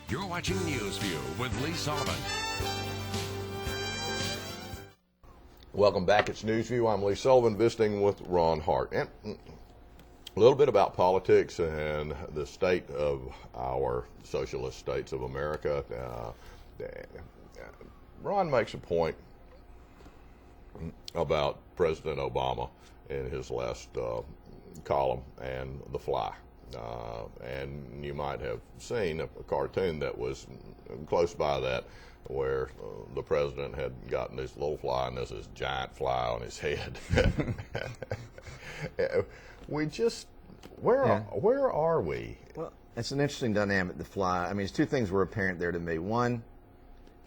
You're watching NewsView with Lee Sullivan. Welcome back. It's NewsView. I'm Lee Sullivan visiting with Ron Hart. And a little bit about politics and the state of our socialist states of America. Ron makes a point about President Obama in his last column and the fly. And you might have seen a cartoon that was close by that where the president had gotten this little fly and there's this giant fly on his head. Where are we? Well, it's an interesting dynamic, the fly. I mean, there's two things were apparent there to me. One,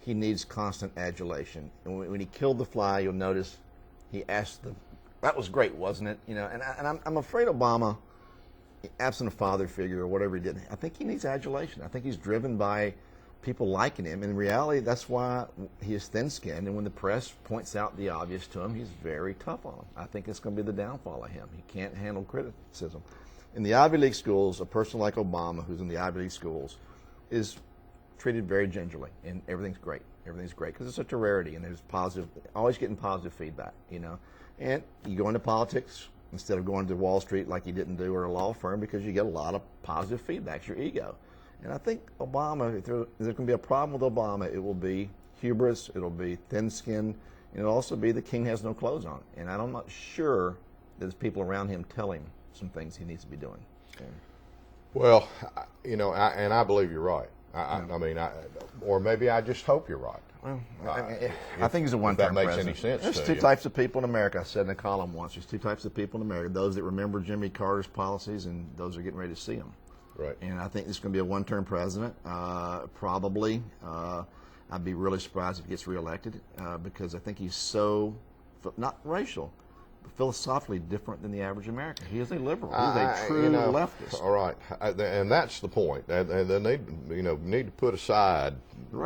he needs constant adulation. And when he killed the fly, you'll notice he asked them, that was great, wasn't it? You know, and I'm afraid Obama, absent a father figure or whatever he did, I think he needs adulation. I think he's driven by people liking him. In reality, that's why he is thin-skinned, and when the press points out the obvious to him, he's very tough on them. I think it's going to be the downfall of him. He can't handle criticism. In the Ivy League schools, a person like Obama, who's in the Ivy League schools, is treated very gingerly, and everything's great. Everything's great because it's such a rarity, and there's positive, always getting positive feedback, you know. And you go into politics instead of going to Wall Street like you didn't do or a law firm because you get a lot of positive feedback. It's your ego. And I think Obama, if there's going to be a problem with Obama, it will be hubris, it'll be thin-skinned, and it'll also be the king has no clothes on. And I'm not sure there's people around him telling him some things he needs to be doing. Well, you know, I believe you're right. Or maybe I just hope you're right. Well, I think he's a one-term president. That makes any sense. There's two types of people in America. I said in a column once, there's two types of people in America, those that remember Jimmy Carter's policies and those that are getting ready to see them. Right. And I think this is going to be a one-term president. Probably. I'd be really surprised if he gets reelected because I think he's so, not racial, but philosophically different than the average American. He is a liberal. He's a true leftist. All right. And that's the point. And they need to put aside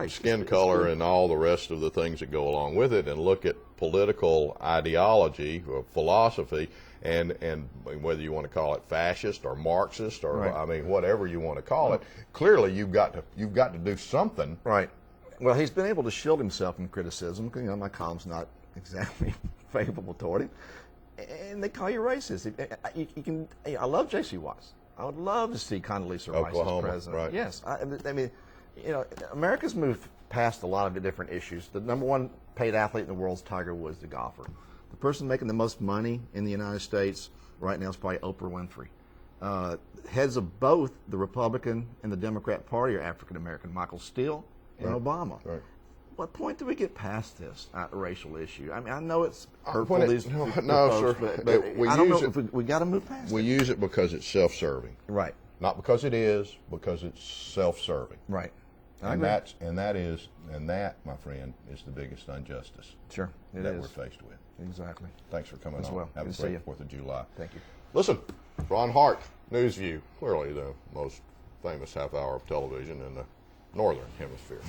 skin color and all the rest of the things that go along with it and look at political ideology or philosophy and whether you want to call it fascist or Marxist or I mean whatever you want to call it. Clearly you've got to do something. Right. Well, he's been able to shield himself from criticism. You know, my column's not exactly favorable toward him. And they call you racist. I love J.C. Watts. I would love to see Condoleezza Rice as president. Right. Yes. I mean, you know, America's moved past a lot of the different issues. The number one paid athlete in the world is Tiger Woods, the golfer. The person making the most money in the United States right now is probably Oprah Winfrey. Heads of both the Republican and the Democrat Party are African American, Michael Steele and Obama. Right. What point do we get past this racial issue? I mean, I know it's hurtful. Sir. But I don't know if we got to move past it. We use it because it's self-serving. Right. Not because it is, because it's self-serving. Right. And that, my friend, is the biggest injustice that we're faced with. Exactly. Thanks for coming on. Well. Have a great 4th of July. Thank you. Listen, Ron Hart, NewsView, clearly the most famous half hour of television in the Northern Hemisphere.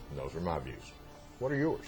And those are my views. What are yours?